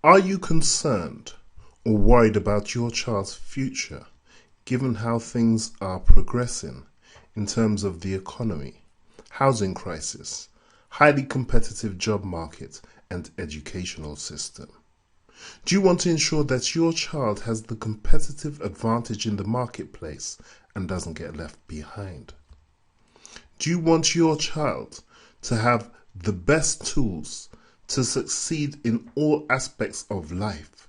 Are you concerned or worried about your child's future, given how things are progressing in terms of the economy, housing crisis, highly competitive job market, and educational system? Do you want to ensure that your child has the competitive advantage in the marketplace and doesn't get left behind? Do you want your child to have the best tools to succeed in all aspects of life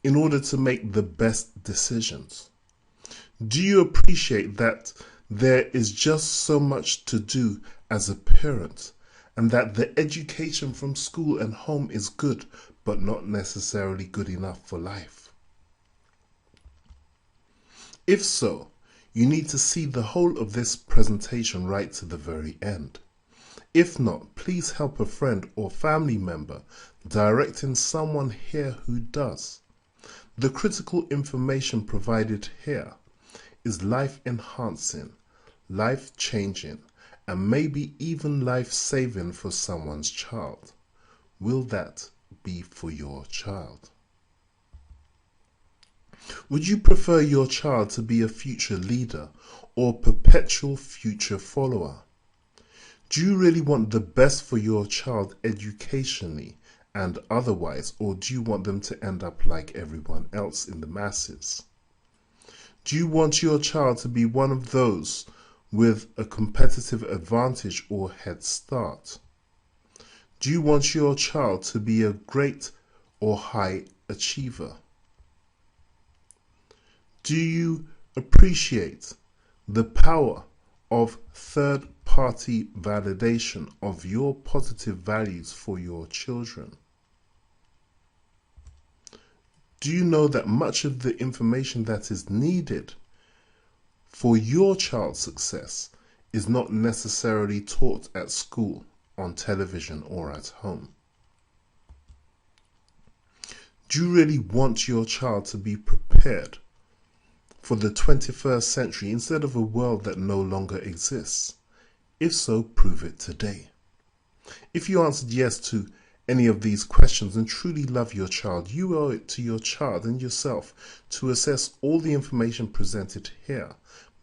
in order to make the best decisions? Do you appreciate that there is just so much to do as a parent, and that the education from school and home is good, but not necessarily good enough for life? If so, you need to see the whole of this presentation right to the very end. If not, please help a friend or family member directing someone here who does. The critical information provided here is life-enhancing, life-changing, and maybe even life-saving for someone's child. Will that be for your child? Would you prefer your child to be a future leader or perpetual future follower? Do you really want the best for your child educationally and otherwise, or do you want them to end up like everyone else in the masses? Do you want your child to be one of those with a competitive advantage or head start? Do you want your child to be a great or high achiever? Do you appreciate the power of third-party validation of your positive values for your children? Do you know that much of the information that is needed for your child's success is not necessarily taught at school, on television, or at home? Do you really want your child to be prepared for the 21st century instead of a world that no longer exists? If so, prove it today. If you answered yes to any of these questions and truly love your child, you owe it to your child and yourself to assess all the information presented here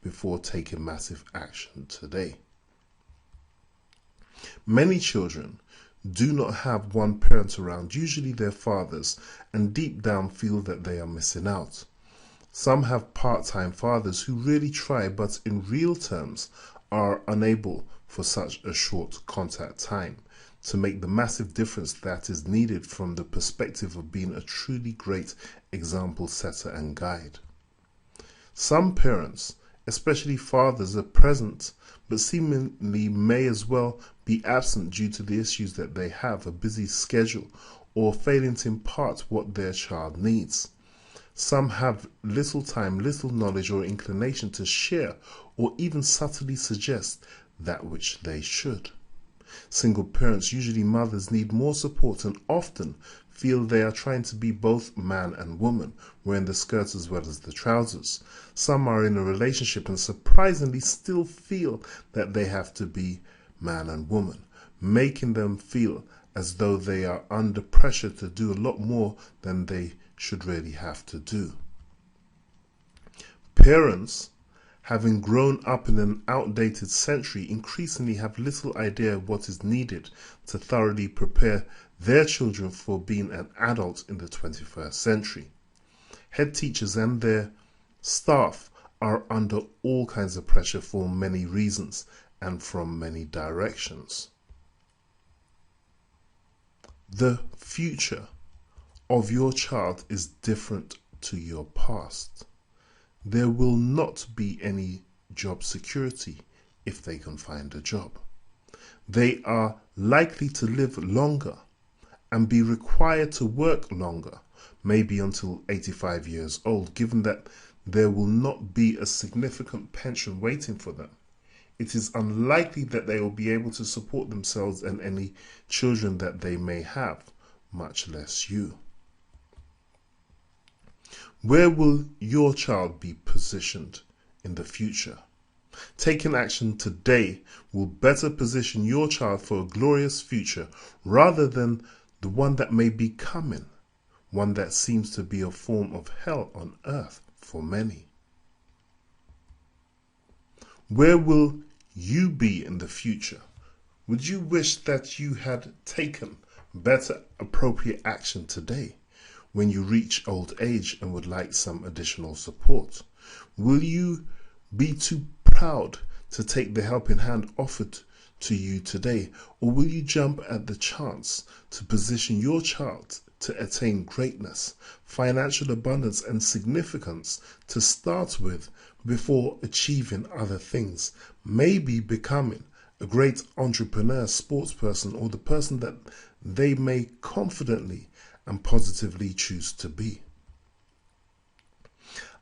before taking massive action today. Many children do not have one parent around, usually their fathers, and deep down feel that they are missing out. Some have part-time fathers who really try, but in real terms are unable for such a short contact time to make the massive difference that is needed from the perspective of being a truly great example setter and guide. Some parents, especially fathers, are present but seemingly may as well be absent due to the issues that they have, a busy schedule, or failing to impart what their child needs. Some have little time, little knowledge or inclination to share or even subtly suggest that which they should. Single parents, usually mothers, need more support and often feel they are trying to be both man and woman, wearing the skirts as well as the trousers. Some are in a relationship and surprisingly still feel that they have to be man and woman, making them feel as though they are under pressure to do a lot more than they should really have to do. Parents, having grown up in an outdated century, increasingly have little idea of what is needed to thoroughly prepare their children for being an adult in the 21st century. Head teachers and their staff are under all kinds of pressure for many reasons and from many directions. The future of your child is different to your past. There will not be any job security if they can find a job. They are likely to live longer and be required to work longer, maybe until 85 years old, given that there will not be a significant pension waiting for them. It is unlikely that they will be able to support themselves and any children that they may have, much less you. Where will your child be positioned in the future? Taking action today will better position your child for a glorious future rather than the one that may be coming, one that seems to be a form of hell on earth for many. Where will you be in the future? Would you wish that you had taken better appropriate action today when you reach old age and would like some additional support? Will you be too proud to take the helping hand offered to you today, or will you jump at the chance to position your child to attain greatness, financial abundance and significance to start with before achieving other things, maybe becoming a great entrepreneur, sportsperson, or the person that they may confidently and positively choose to be?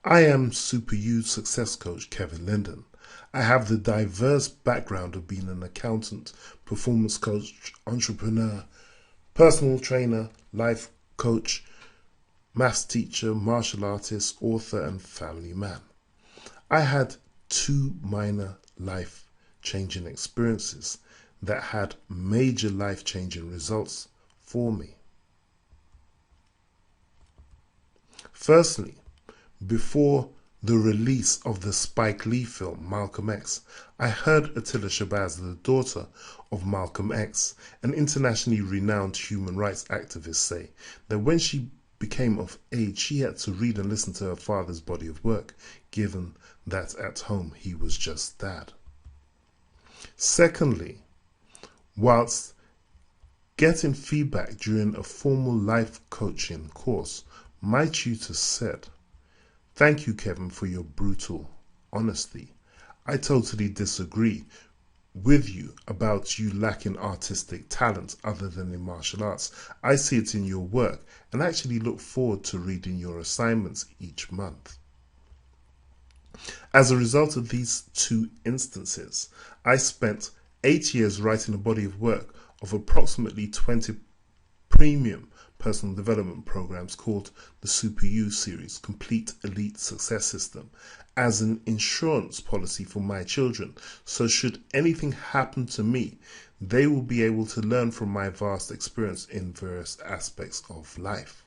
I am Super You Success Coach Kevin Linden. I have the diverse background of being an accountant, performance coach, entrepreneur, personal trainer, life coach, maths teacher, martial artist, author, and family man. I had 2 minor life-changing experiences that had major life-changing results for me. Firstly, before the release of the Spike Lee film Malcolm X, I heard Attila Shabazz, the daughter of Malcolm X, an internationally renowned human rights activist, say that when she became of age, she had to read and listen to her father's body of work, given that at home he was just dad. Secondly, whilst getting feedback during a formal life coaching course, my tutor said, "Thank you, Kevin, for your brutal honesty. I totally disagree with you about you lacking artistic talent other than in martial arts. I see it in your work and actually look forward to reading your assignments each month." As a result of these 2 instances, I spent 8 years writing a body of work of approximately 20 premium personal development programs called the Super You Series Complete Elite Success System as an insurance policy for my children. So should anything happen to me, they will be able to learn from my vast experience in various aspects of life.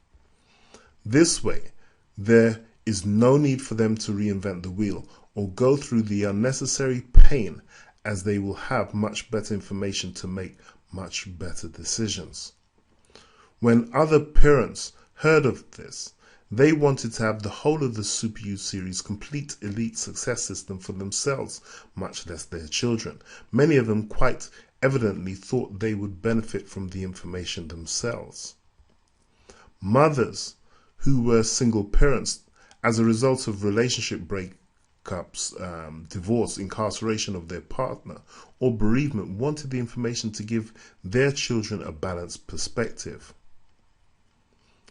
This way, there is no need for them to reinvent the wheel or go through the unnecessary pain, as they will have much better information to make much better decisions. When other parents heard of this, they wanted to have the whole of the Super You Series Complete Elite Success System for themselves, much less their children. Many of them quite evidently thought they would benefit from the information themselves. Mothers who were single parents as a result of relationship breakups, divorce, incarceration of their partner, or bereavement wanted the information to give their children a balanced perspective.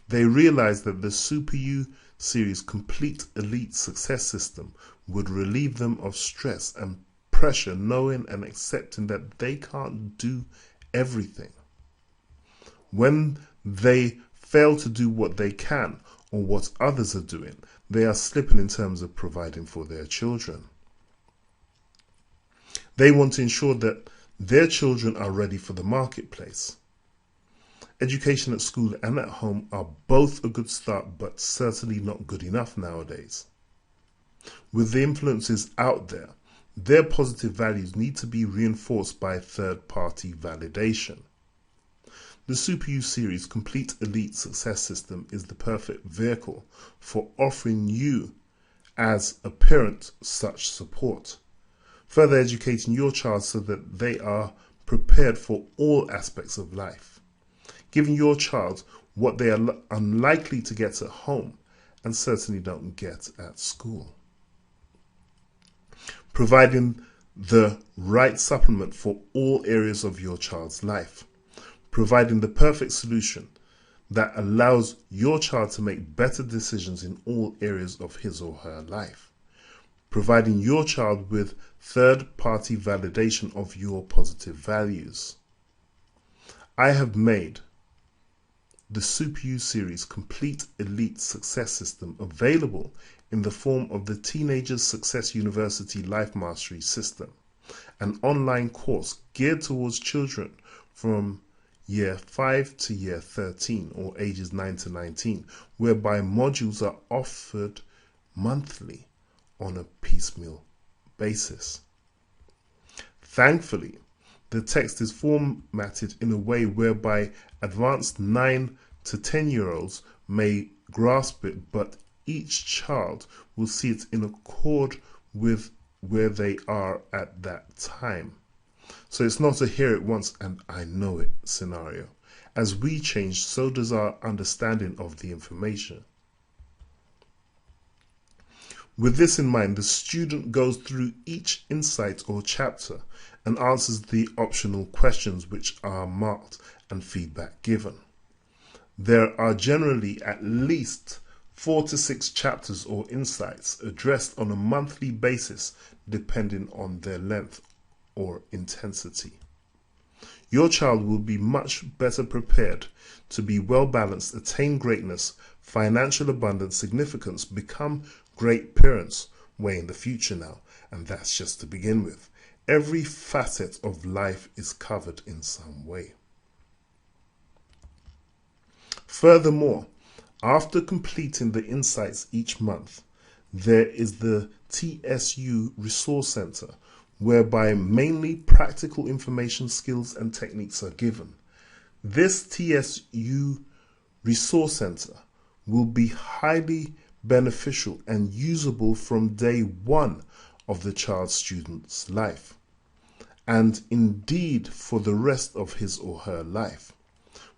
They realized that the Super You Series Complete Elite Success System would relieve them of stress and pressure, knowing and accepting that they can't do everything. When they fail to do what they can or what others are doing, they are slipping in terms of providing for their children. They want to ensure that their children are ready for the marketplace. Education at school and at home are both a good start, but certainly not good enough nowadays. With the influences out there, their positive values need to be reinforced by third-party validation. The Super You Series Complete Elite Success System is the perfect vehicle for offering you, as a parent, such support. Further educating your child so that they are prepared for all aspects of life. Giving your child what they are unlikely to get at home and certainly don't get at school. Providing the right supplement for all areas of your child's life. Providing the perfect solution that allows your child to make better decisions in all areas of his or her life. Providing your child with third-party validation of your positive values. I have made the Super You Series Complete Elite Success System available in the form of the Teenagers Success University Life Mastery System, an online course geared towards children from year 5 to year 13 or ages 9 to 19, whereby modules are offered monthly on a piecemeal basis. Thankfully, the text is formatted in a way whereby advanced 9 to 10-year-olds may grasp it, but each child will see it in accord with where they are at that time. So it's not a hear it once and I know it scenario. As we change, so does our understanding of the information. With this in mind, the student goes through each insight or chapter and answers the optional questions which are marked and feedback given. There are generally at least 4 to 6 chapters or insights addressed on a monthly basis depending on their length or intensity. Your child will be much better prepared to be well balanced, attain greatness, financial abundance, significance, become great parents way in the future now, and that's just to begin with. Every facet of life is covered in some way. Furthermore, after completing the insights each month, there is the TSU Resource Center, whereby mainly practical information, skills, and techniques are given. This TSU Resource Center will be highly beneficial and usable from day one of the child's student's life, and indeed for the rest of his or her life.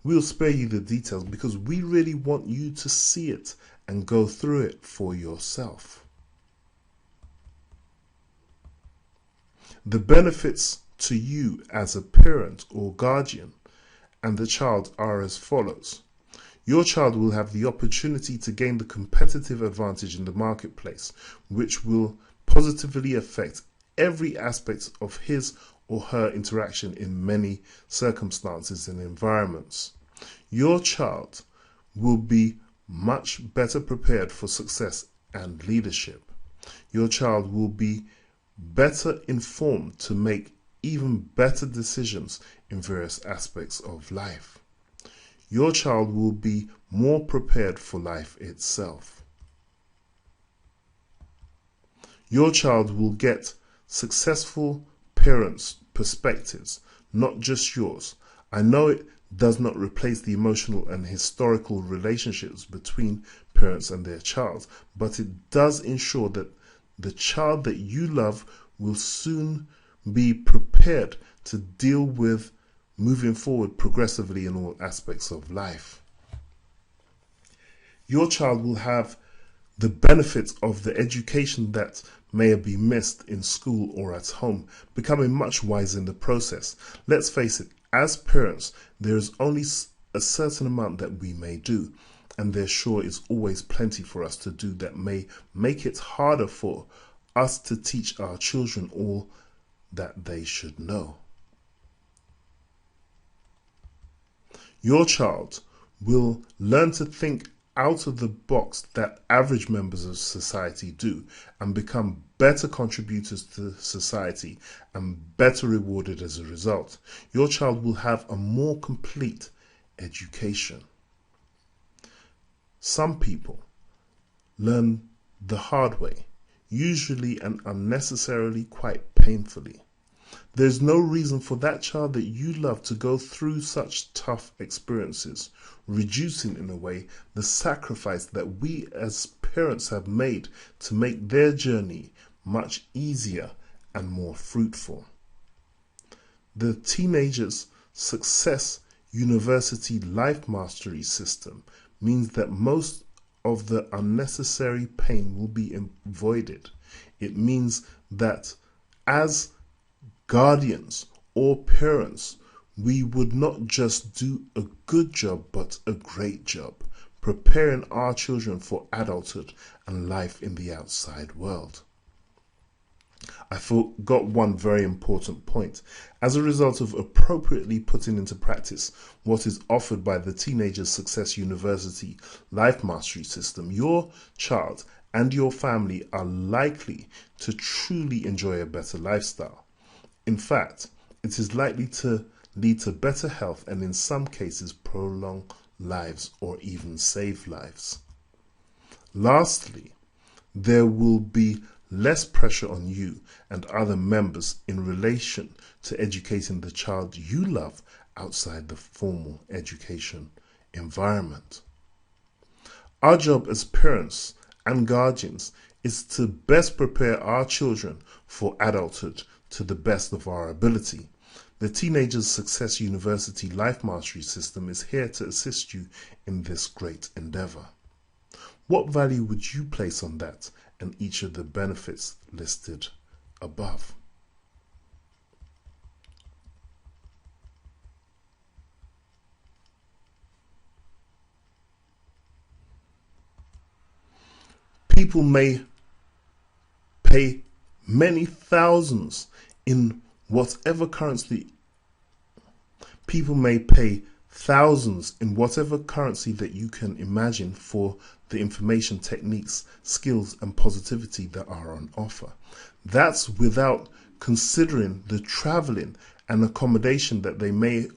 We'll spare you the details because we really want you to see it and go through it for yourself. The benefits to you as a parent or guardian and the child are as follows. Your child will have the opportunity to gain the competitive advantage in the marketplace, which will positively affect every aspect of his or her interaction in many circumstances and environments. Your child will be much better prepared for success and leadership. Your child will be better informed to make even better decisions in various aspects of life. Your child will be more prepared for life itself. Your child will get successful parents' perspectives, not just yours. I know it does not replace the emotional and historical relationships between parents and their child, but it does ensure that the child that you love will soon be prepared to deal with moving forward progressively in all aspects of life. Your child will have the benefits of the education that may be missed in school or at home, becoming much wiser in the process. Let's face it, as parents, there is only a certain amount that we may do, and there sure is always plenty for us to do that may make it harder for us to teach our children all that they should know. Your child will learn to think out of the box that average members of society do and become better contributors to society and better rewarded as a result. Your child will have a more complete education. Some people learn the hard way, usually and unnecessarily quite painfully. There's no reason for that child that you love to go through such tough experiences, reducing in a way the sacrifice that we as parents have made to make their journey much easier and more fruitful. The Teenagers Success University Life Mastery System means that most of the unnecessary pain will be avoided. It means that as guardians or parents, we would not just do a good job, but a great job, preparing our children for adulthood and life in the outside world. I forgot one very important point. As a result of appropriately putting into practice what is offered by the Teenagers Success University Life Mastery System, your child and your family are likely to truly enjoy a better lifestyle. In fact, it is likely to lead to better health and in some cases prolong lives or even save lives. Lastly, there will be less pressure on you and other members in relation to educating the child you love outside the formal education environment. Our job as parents and guardians is to best prepare our children for adulthood to the best of our ability. The Teenagers Success University Life Mastery System is here to assist you in this great endeavor. What value would you place on that and each of the benefits listed above? People may pay many thousands in whatever currency. People may pay thousands in whatever currency that you can imagine for the information, techniques, skills, and positivity that are on offer. That's without considering the traveling and accommodation that they may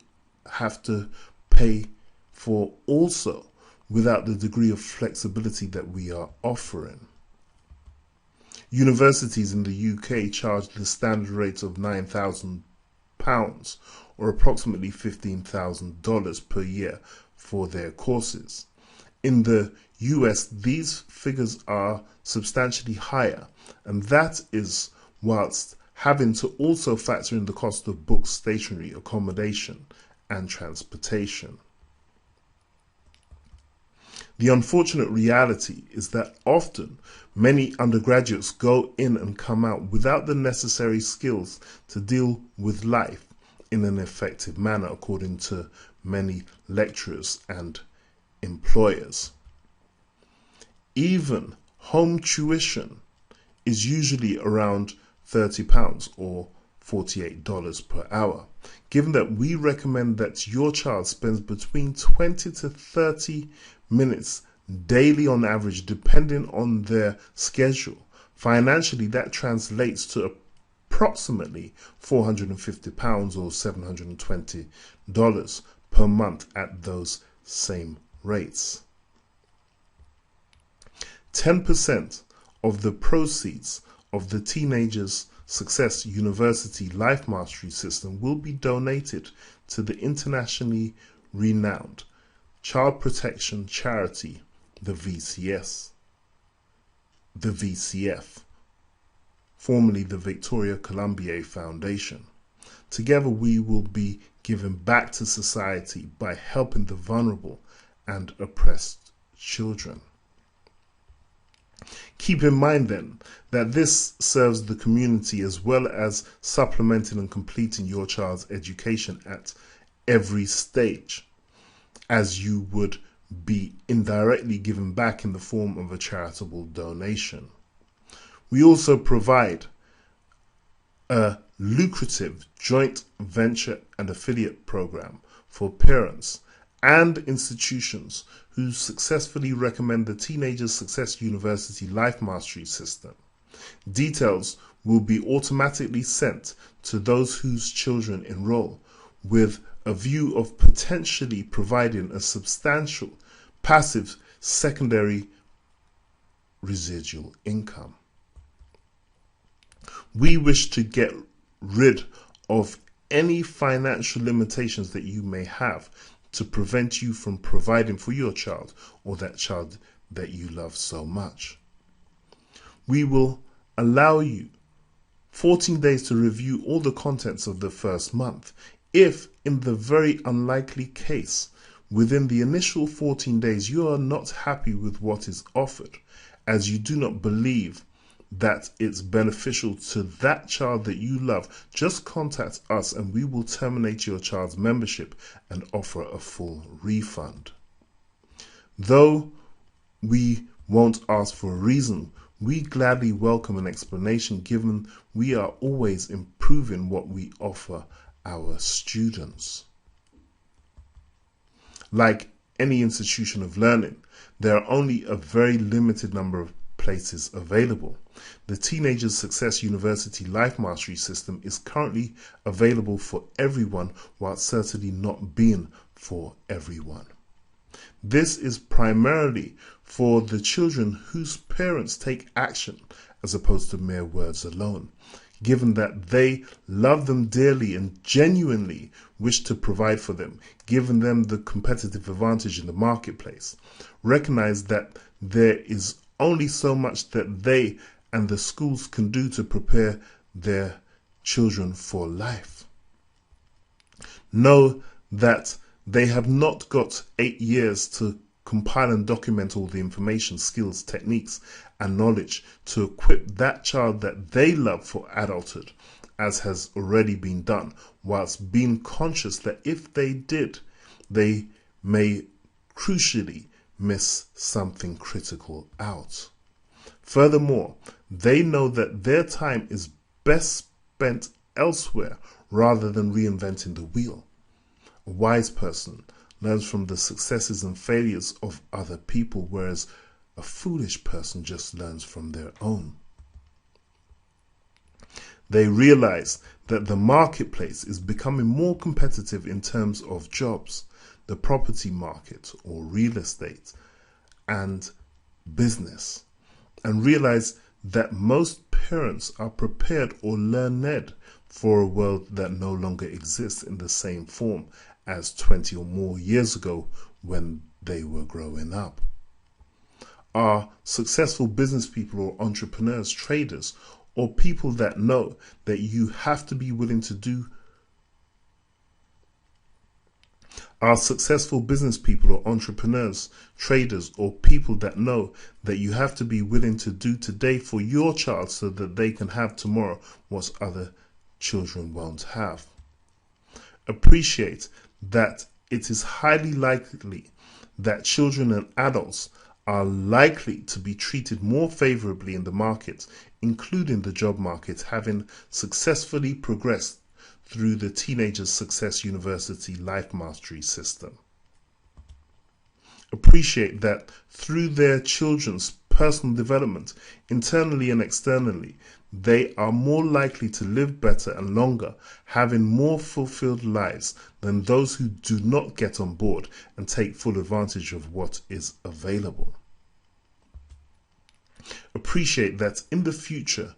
have to pay for, also without the degree of flexibility that we are offering. Universities in the UK charge the standard rate of £9,000 or approximately $15,000 per year for their courses. In the US, these figures are substantially higher, and that is whilst having to also factor in the cost of books, stationery, accommodation, and transportation. The unfortunate reality is that often many undergraduates go in and come out without the necessary skills to deal with life in an effective manner, according to many lecturers and employers. Even home tuition is usually around £30 or $48 per hour. Given that we recommend that your child spends between 20 to 30 minutes daily on average, depending on their schedule, financially that translates to approximately £450 or $720 per month at those same rates. 10% of the proceeds of the Teenagers Success University Life Mastery System will be donated to the internationally renowned child protection charity, the VCF, formerly the Victoria Columbier Foundation. Together we will be giving back to society by helping the vulnerable and oppressed children. Keep in mind then that this serves the community as well as supplementing and completing your child's education at every stage, as you would be indirectly given back in the form of a charitable donation. We also provide a lucrative joint venture and affiliate program for parents and institutions who successfully recommend the Teenagers Success University Life Mastery System. Details will be automatically sent to those whose children enroll, with a view of potentially providing a substantial passive secondary residual income. We wish to get rid of any financial limitations that you may have to prevent you from providing for your child or that child that you love so much. We will allow you 14 days to review all the contents of the first month. If, in the very unlikely case, within the initial 14 days you are not happy with what is offered, as you do not believe that it's beneficial to that child that you love, just contact us and we will terminate your child's membership and offer a full refund. Though we won't ask for a reason, we gladly welcome an explanation, given we are always improving what we offer our students. Like any institution of learning, there are only a very limited number of places available. The Teenagers Success University Life Mastery System is currently available for everyone, while certainly not being for everyone. This is primarily for the children whose parents take action as opposed to mere words alone, given that they love them dearly and genuinely wish to provide for them, giving them the competitive advantage in the marketplace. Recognize that there is only so much that they and the schools can do to prepare their children for life. Know that they have not got 8 years to compile and document all the information, skills, techniques, and knowledge to equip that child that they love for adulthood, as has already been done, whilst being conscious that if they did, they may crucially miss something critical out. Furthermore, they know that their time is best spent elsewhere rather than reinventing the wheel. A wise person learns from the successes and failures of other people, whereas a foolish person just learns from their own. They realize that the marketplace is becoming more competitive in terms of jobs, the property market or real estate, and business, and realize that most parents are prepared or learned for a world that no longer exists in the same form as 20 or more years ago when they were growing up. Are successful business people or entrepreneurs, traders, or people that know that you have to be willing to do? Are successful business people or entrepreneurs, traders, or people that know that you have to be willing to do today for your child so that they can have tomorrow what other children won't have? Appreciate that it is highly likely that children and adults are likely to be treated more favorably in the market, including the job market, having successfully progressed through the Teenagers Success University Life Mastery System. Appreciate that through their children's personal development, internally and externally, they are more likely to live better and longer, having more fulfilled lives than those who do not get on board and take full advantage of what is available. Appreciate that in the future,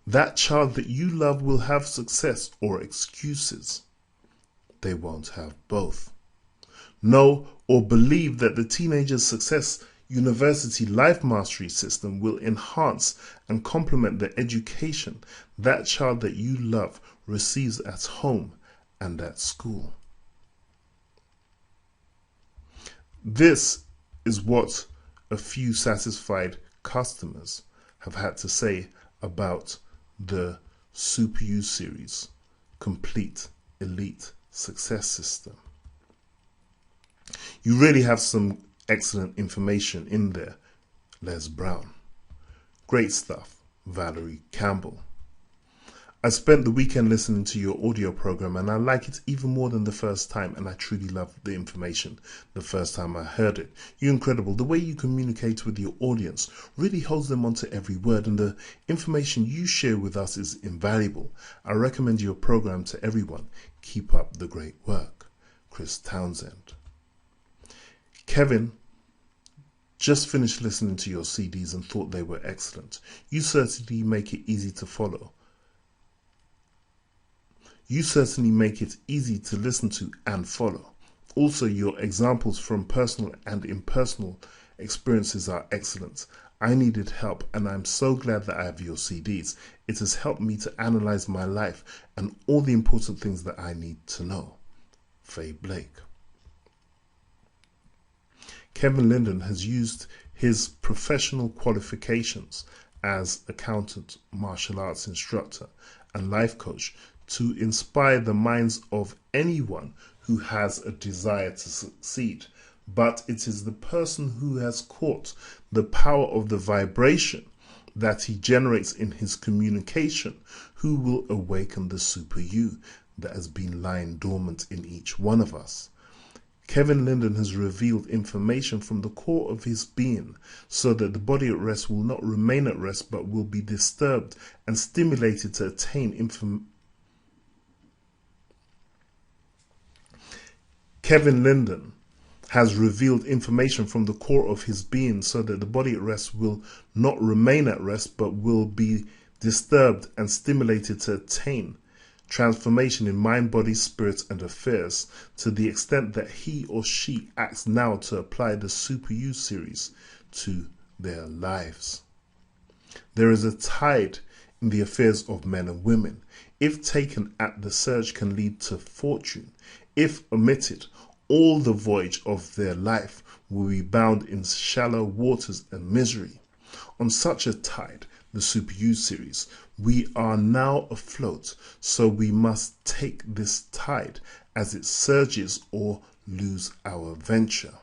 that child that you love will have success or excuses. They won't have both. Know or believe that the Teenagers Success University Life Mastery System will enhance and complement the education that child that you love receives at home and at school. This is what a few satisfied customers have had to say about the Super U Series Complete Elite Success System. You really have some excellent information in there, Les Brown. Great stuff, Valerie Campbell. I spent the weekend listening to your audio program and I like it even more than the first time, and I truly loved the information the first time I heard it. You're incredible. The way you communicate with your audience really holds them onto every word, and the information you share with us is invaluable. I recommend your program to everyone. Keep up the great work. Chris Townsend. Kevin just finished listening to your CDs and thought they were excellent. You certainly make it easy to follow. You certainly make it easy to listen to and follow. Also, your examples from personal and impersonal experiences are excellent. I needed help and I'm so glad that I have your CDs. It has helped me to analyze my life and all the important things that I need to know. Faye Blake. Kevin Linden has used his professional qualifications as accountant, martial arts instructor, and life coach to inspire the minds of anyone who has a desire to succeed. But it is the person who has caught the power of the vibration that he generates in his communication who will awaken the super you that has been lying dormant in each one of us. Kevin Linden has revealed information from the core of his being so that the body at rest will not remain at rest but will be disturbed and stimulated to attain Kevin Linden has revealed information from the core of his being so that the body at rest will not remain at rest but will be disturbed and stimulated to attain transformation in mind, body, spirit, and affairs to the extent that he or she acts now to apply the Super You series to their lives. There is a tide in the affairs of men and women. If taken at the surge, can lead to fortune. If omitted, all the voyage of their life will be bound in shallow waters and misery. On such a tide, the Super You series, we are now afloat, so we must take this tide as it surges or lose our venture.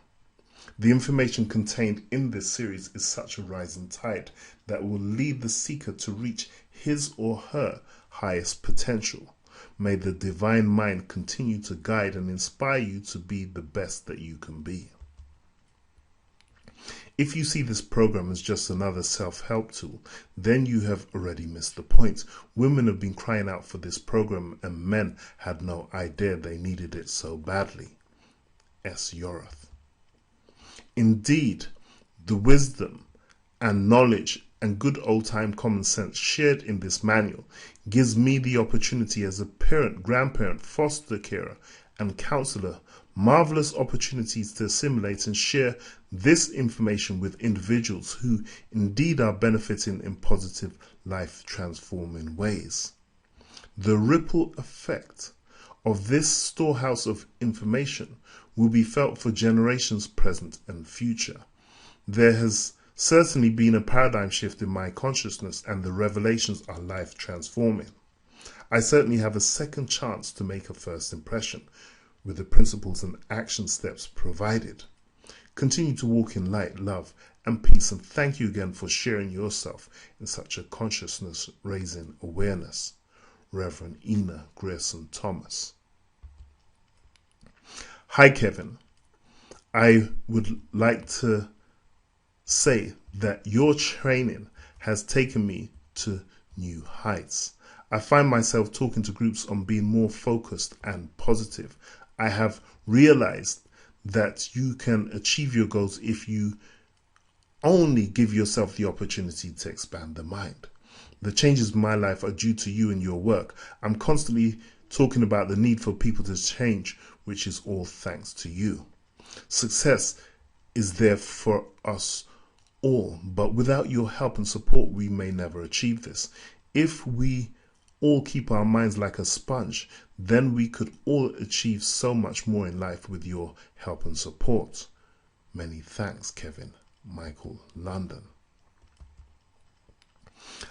The information contained in this series is such a rising tide that will lead the seeker to reach his or her highest potential. May the divine mind continue to guide and inspire you to be the best that you can be. If you see this program as just another self-help tool, then you have already missed the point. Women have been crying out for this program and men had no idea they needed it so badly. S. Yorath. Indeed, the wisdom and knowledge and good old-time common sense shared in this manual gives me the opportunity as a parent, grandparent, foster carer, and counselor marvelous opportunities to assimilate and share this information with individuals who indeed are benefiting in positive, life-transforming ways. The ripple effect of this storehouse of information will be felt for generations present and future. There has certainly been a paradigm shift in my consciousness, and the revelations are life-transforming. I certainly have a second chance to make a first impression with the principles and action steps provided. Continue to walk in light, love, and peace, and thank you again for sharing yourself in such a consciousness-raising awareness. Reverend Ina Grierson Thomas. Hi, Kevin. I would like to say that your training has taken me to new heights. I find myself talking to groups on being more focused and positive. I have realized that you can achieve your goals if you only give yourself the opportunity to expand the mind. The changes in my life are due to you and your work. I'm constantly talking about the need for people to change, which is all thanks to you. Success is there for us all, but without your help and support, we may never achieve this. If we all keep our minds like a sponge, then we could all achieve so much more in life with your help and support. Many thanks, Kevin. Michael, London.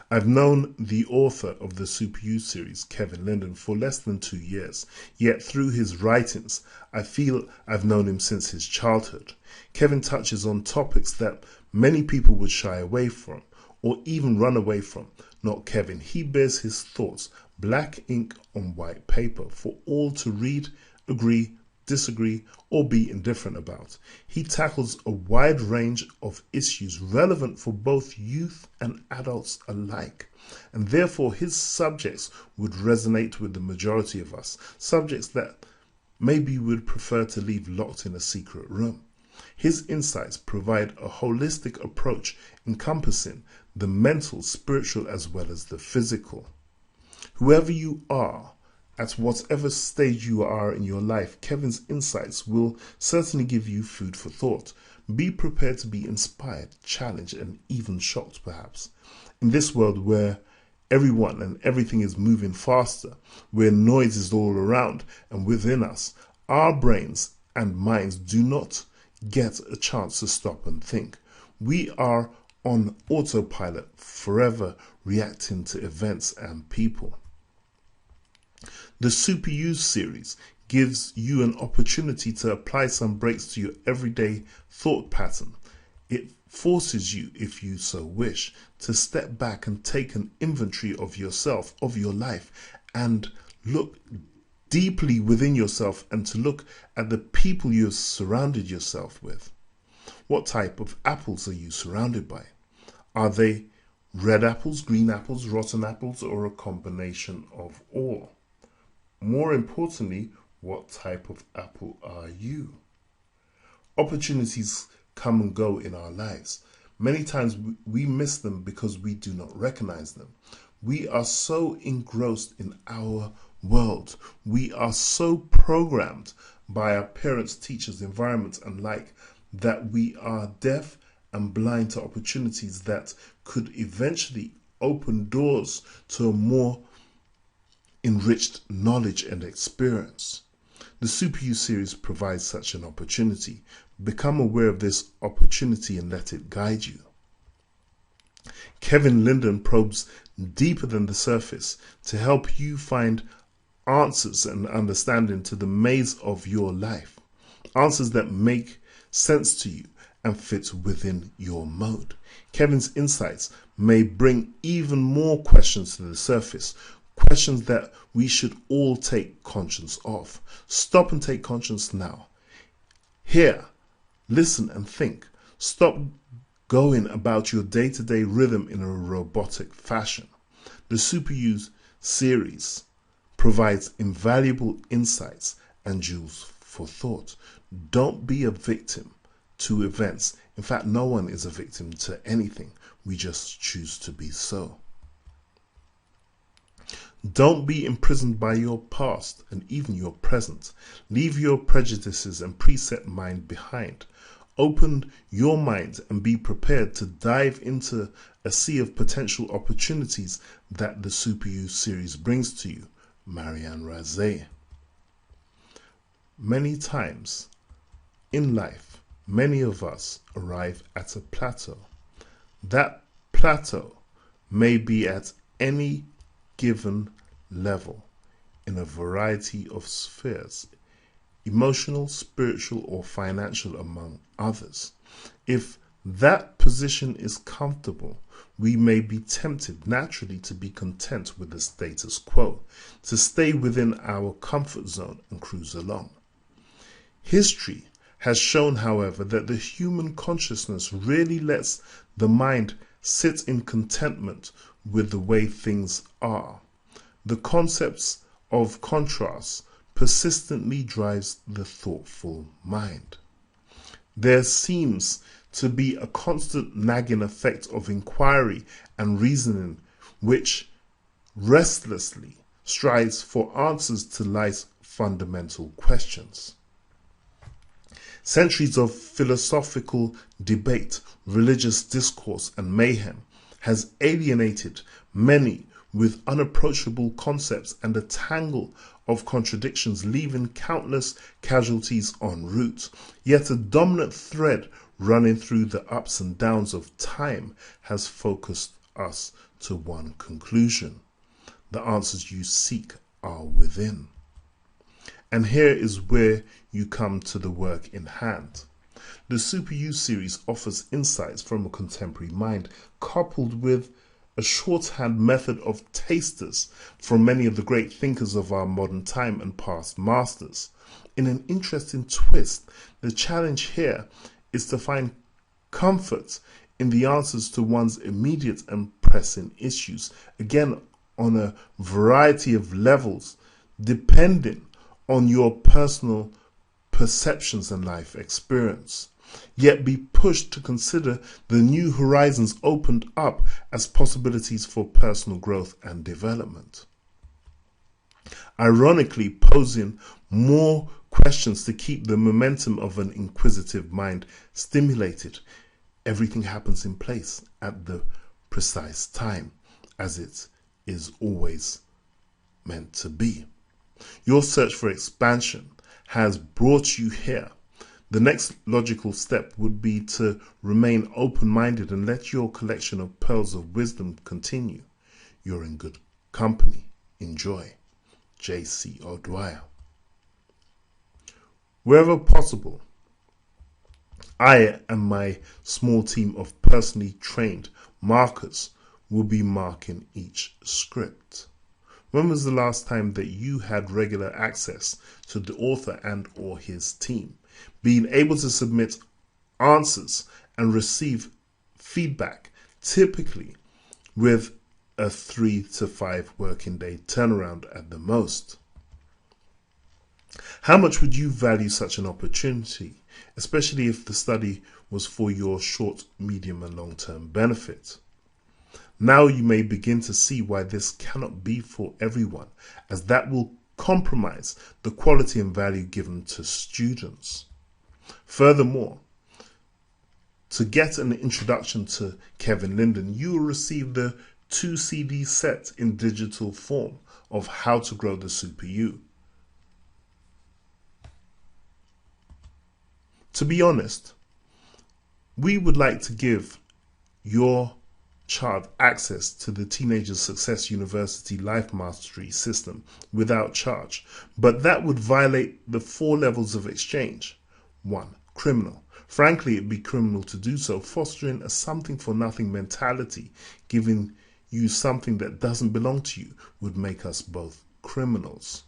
I've known the author of the Super You series, Kevin Linden, for less than 2 years, yet through his writings, I feel I've known him since his childhood. Kevin touches on topics that many people would shy away from, or even run away from. Not Kevin. He bears his thoughts, black ink on white paper, for all to read, agree, disagree, or be indifferent about. He tackles a wide range of issues relevant for both youth and adults alike, and therefore his subjects would resonate with the majority of us, subjects that maybe we would prefer to leave locked in a secret room. His insights provide a holistic approach encompassing the mental, spiritual, as well as the physical. Whoever you are, at whatever stage you are in your life, Kevin's insights will certainly give you food for thought. Be prepared to be inspired, challenged, and even shocked perhaps. In this world where everyone and everything is moving faster, where noise is all around and within us, our brains and minds do not get a chance to stop and think. We are on autopilot, forever reacting to events and people. The Super You series gives you an opportunity to apply some breaks to your everyday thought pattern. It forces you, if you so wish, to step back and take an inventory of yourself, of your life, and look deeply within yourself and to look at the people you have surrounded yourself with. What type of apples are you surrounded by? Are they red apples, green apples, rotten apples, or a combination of all? More importantly, what type of apple are you? Opportunities come and go in our lives. Many times we miss them because we do not recognize them. We are so engrossed in our world. We are so programmed by our parents, teachers, environments, and that we are deaf and blind to opportunities that could eventually open doors to a more enriched knowledge and experience. The Super You series provides such an opportunity. Become aware of this opportunity and let it guide you. Kevin Linden probes deeper than the surface to help you find answers and understanding to the maze of your life. Answers that make sense to you and fit within your mode. Kevin's insights may bring even more questions to the surface, questions that we should all take conscience of. Stop and take conscience now. Hear, listen and think. Stop going about your day-to-day rhythm in a robotic fashion. The Super You series provides invaluable insights and jewels for thought. Don't be a victim to events. In fact, no one is a victim to anything. We just choose to be so. Don't be imprisoned by your past and even your present. Leave your prejudices and preset mind behind. Open your mind and be prepared to dive into a sea of potential opportunities that the Super You series brings to you. Marianne Razé. Many times in life, many of us arrive at a plateau. That plateau may be at any given level in a variety of spheres, emotional, spiritual, or financial, among others. If that position is comfortable, we may be tempted naturally to be content with the status quo, to stay within our comfort zone and cruise along. History has shown, however, that the human consciousness really lets the mind sit in contentment with the way things are. The concepts of contrast persistently drives the thoughtful mind. There seems to be a constant nagging effect of inquiry and reasoning which restlessly strives for answers to life's fundamental questions. Centuries of philosophical debate, religious discourse, and mayhem has alienated many with unapproachable concepts and a tangle of contradictions, leaving countless casualties en route. Yet a dominant thread running through the ups and downs of time has focused us to one conclusion: the answers you seek are within. And here is where you come to the work in hand. The Super You series offers insights from a contemporary mind, coupled with a shorthand method of tasters from many of the great thinkers of our modern time and past masters. In an interesting twist, the challenge here is to find comfort in the answers to one's immediate and pressing issues, again on a variety of levels, depending on your personal perceptions and life experience. Yet be pushed to consider the new horizons opened up as possibilities for personal growth and development. Ironically, posing more questions to keep the momentum of an inquisitive mind stimulated. Everything happens in place at the precise time, as it is always meant to be. Your search for expansion has brought you here. The next logical step would be to remain open-minded and let your collection of pearls of wisdom continue. You're in good company. Enjoy. J.C. O'Dwyer. Wherever possible, I and my small team of personally trained markers will be marking each script. When was the last time that you had regular access to the author and or his team? Being able to submit answers and receive feedback, typically with a 3 to 5 working day turnaround at the most. How much would you value such an opportunity, especially if the study was for your short, medium and long-term benefit? Now you may begin to see why this cannot be for everyone, as that will compromise the quality and value given to students. Furthermore, to get an introduction to Kevin Linden, you will receive the 2 CD set in digital form of How to Grow the Super You. To be honest, we would like to give your child access to the Teenager Success University Life Mastery system without charge, but that would violate the 4 levels of exchange. 1. Criminal. Frankly, it'd be criminal to do so, fostering a something-for-nothing mentality. Giving you something that doesn't belong to you would make us both criminals.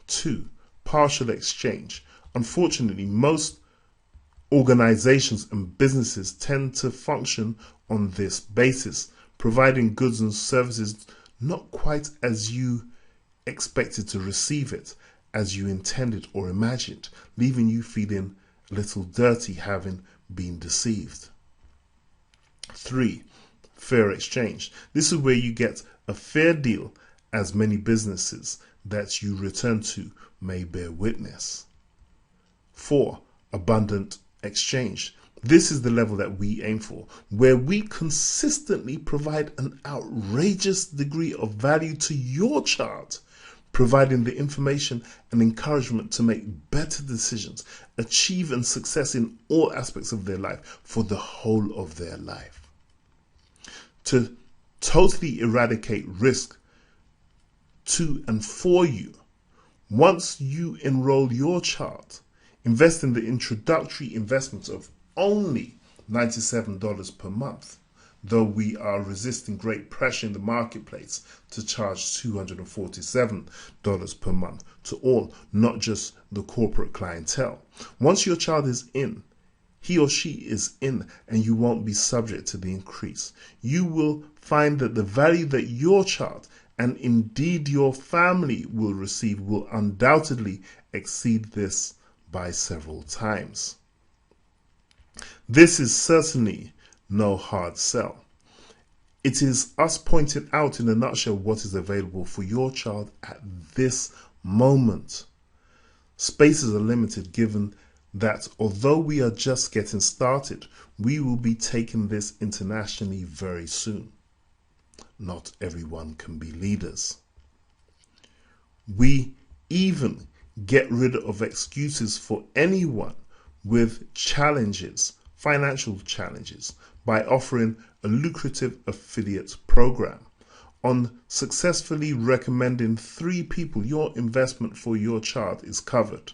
2. Partial exchange. Unfortunately, most organizations and businesses tend to function on this basis, providing goods and services not quite as you expected to receive it, as you intended or imagined, leaving you feeling a little dirty having been deceived. 3. Fair exchange. This is where you get a fair deal, as many businesses that you return to may bear witness. 4. Abundant exchange. This is the level that we aim for, where we consistently provide an outrageous degree of value to your child, providing the information and encouragement to make better decisions, achieve and success in all aspects of their life for the whole of their life. To totally eradicate risk to and for you, once you enroll your child, invest in the introductory investment of only $97 per month, though we are resisting great pressure in the marketplace to charge $247 per month to all, not just the corporate clientele. Once your child is in, he or she is in, and you won't be subject to the increase. You will find that the value that your child and indeed your family will receive will undoubtedly exceed this by several times. This is certainly no hard sell. It is us pointing out in a nutshell what is available for your child at this moment. Spaces are limited, given that although we are just getting started, we will be taking this internationally very soon. Not everyone can be leaders. We even get rid of excuses for anyone with challenges, financial challenges, by offering a lucrative affiliate program. On successfully recommending 3 people, your investment for your child is covered.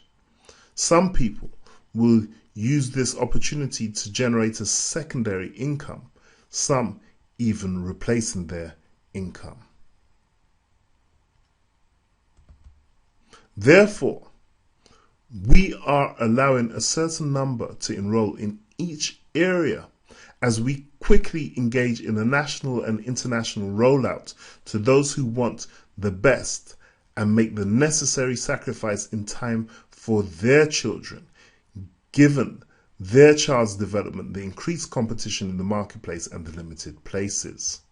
Some people will use this opportunity to generate a secondary income, some even replacing their income. Therefore, we are allowing a certain number to enroll in each area as we quickly engage in a national and international rollout to those who want the best and make the necessary sacrifice in time for their children, given their child's development, the increased competition in the marketplace and the limited places.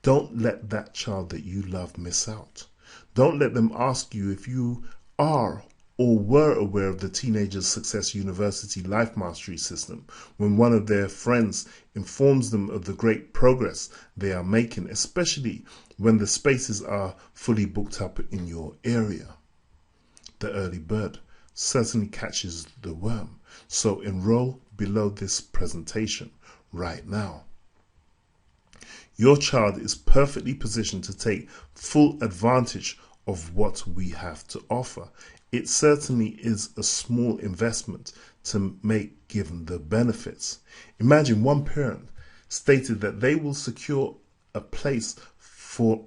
Don't let that child that you love miss out. Don't let them ask you if you are or were aware of the Teenager Success University Life Mastery system when one of their friends informs them of the great progress they are making, especially when the spaces are fully booked up in your area. The early bird certainly catches the worm, so enroll below this presentation right now. Your child is perfectly positioned to take full advantage of what we have to offer. It certainly is a small investment to make given the benefits. Imagine one parent stated that they will secure a place for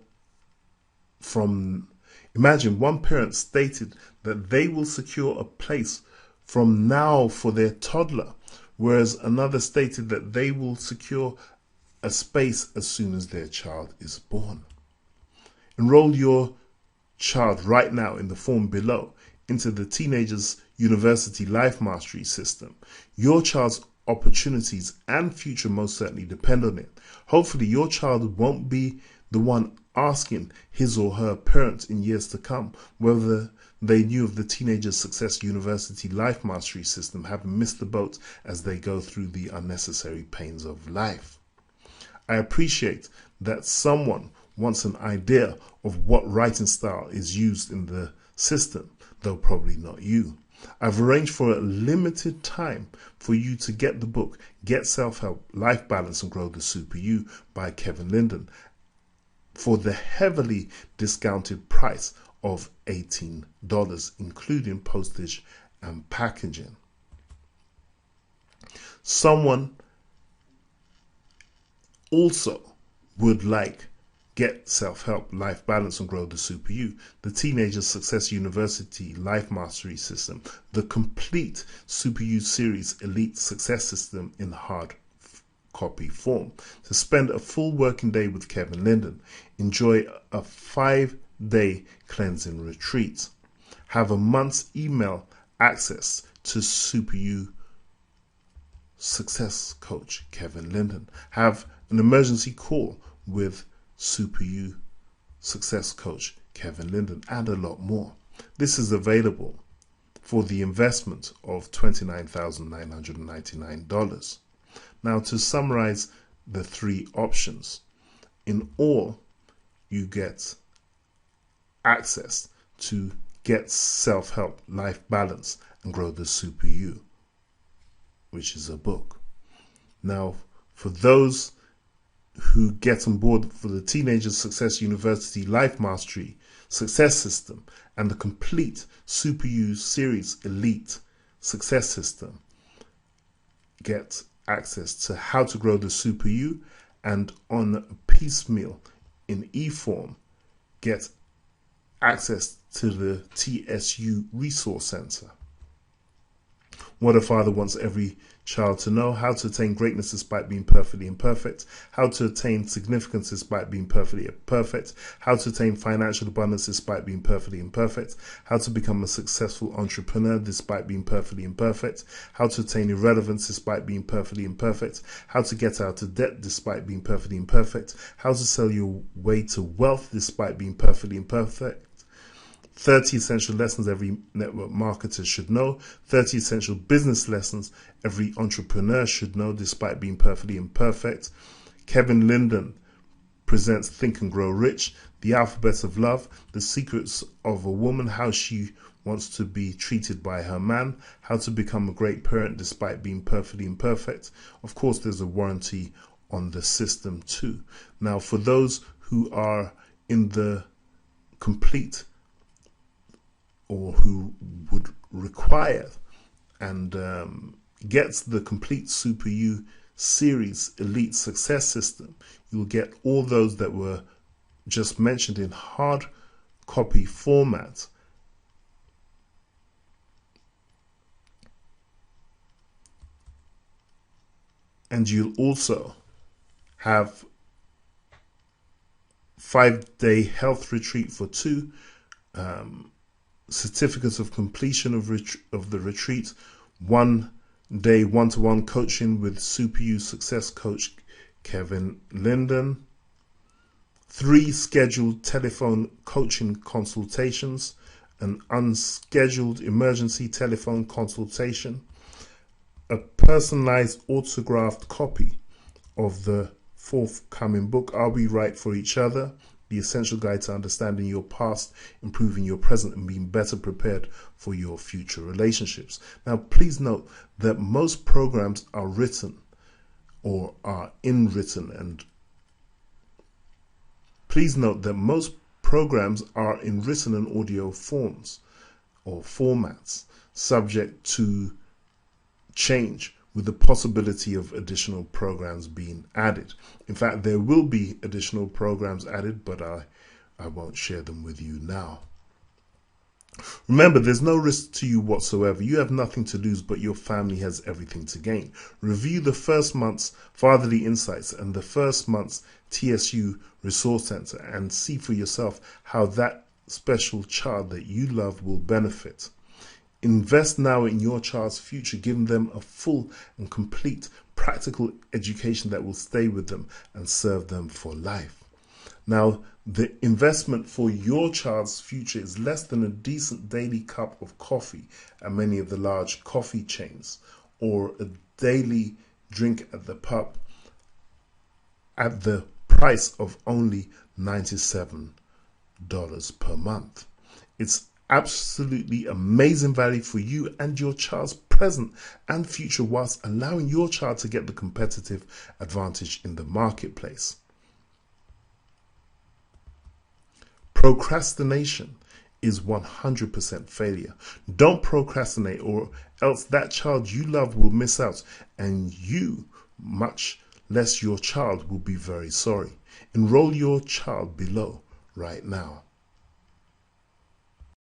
Imagine one parent stated that they will secure a place from now for their toddler, whereas another stated that they will secure a space as soon as their child is born. Enroll your child right now in the form below into the Teenagers University Life Mastery System. Your child's opportunities and future most certainly depend on it. Hopefully your child won't be the one asking his or her parents in years to come whether they knew of the Teenagers Success University Life Mastery System, having missed the boat as they go through the unnecessary pains of life. I appreciate that someone wants an idea of what writing style is used in the system, though probably not you. I've arranged for a limited time for you to get the book, Get Self-Help, Life Balance and Grow the Super You by Kevin Linden for the heavily discounted price of $18, including postage and packaging. Someone also would like Get Self-Help, Life Balance and Grow the Super You, the Teenagers Success University Life Mastery System, the complete Super You Series Elite Success System in hard copy form. To spend a full working day with Kevin Linden, enjoy a 5-day cleansing retreat, have a month's email access to Super You Success Coach Kevin Linden, have an emergency call with Super You Success Coach Kevin Linden, and a lot more. This is available for the investment of $29,999. Now, to summarize the three options, in all, you get access to Get Self-Help, Life Balance and Grow the Super You, which is a book. Now, for those who get on board for the Teenagers Success University Life Mastery Success System and the complete Super You Series Elite Success System, get access to How to Grow the Super You, and on a piecemeal in e-form, get access to the TSU Resource Center. What a Father Wants Every Child to Know, How to Attain Greatness Despite Being Perfectly Imperfect, How to Attain Significance Despite Being Perfectly Perfect, How to Attain Financial Abundance Despite Being Perfectly Imperfect, How to Become a Successful Entrepreneur Despite Being Perfectly Imperfect, How to Attain Irrelevance Despite Being Perfectly Imperfect, How to Get Out of Debt Despite Being Perfectly Imperfect, How to Sell Your Way to Wealth Despite Being Perfectly Imperfect, 30 essential lessons every network marketer should know, 30 essential business lessons every entrepreneur should know despite being perfectly imperfect. Kevin Linden presents Think and Grow Rich, The Alphabet of Love, The Secrets of a Woman, How She Wants to Be Treated by Her Man, How to Become a Great Parent Despite Being Perfectly Imperfect. Of course, there's a warranty on the system too. Now, for those who are in the complete or who would require and gets the complete Super You Series Elite Success System, you'll get all those that were just mentioned in hard copy format. And you'll also have 5-day health retreat for two, certificates of completion of the retreat, 1-day one-to-one coaching with Super You Success Coach Kevin Linden, 3 scheduled telephone coaching consultations, an unscheduled emergency telephone consultation, a personalized autographed copy of the forthcoming book, Are We Right for Each Other? The Essential Guide to Understanding Your Past, Improving Your Present, and Being Better Prepared for Your Future Relationships. Now, please note that most programs are written or are in written and please note that most programs are in written and audio forms or formats, subject to change with the possibility of additional programs being added. In fact, there will be additional programs added, but I I won't share them with you now. Remember, there's no risk to you whatsoever. You have nothing to lose, but your family has everything to gain. Review the first month's Fatherly Insights and the first month's TSU Resource Center and see for yourself how that special child that you love will benefit. Invest now in your child's future, giving them a full and complete practical education that will stay with them and serve them for life. Now, the investment for your child's future is less than a decent daily cup of coffee at many of the large coffee chains, or a daily drink at the pub at the price of only $97 per month. It's absolutely amazing value for you and your child's present and future, whilst allowing your child to get the competitive advantage in the marketplace. Procrastination is 100% failure. Don't procrastinate, or else that child you love will miss out, and you, much less your child, will be very sorry. Enroll your child below right now.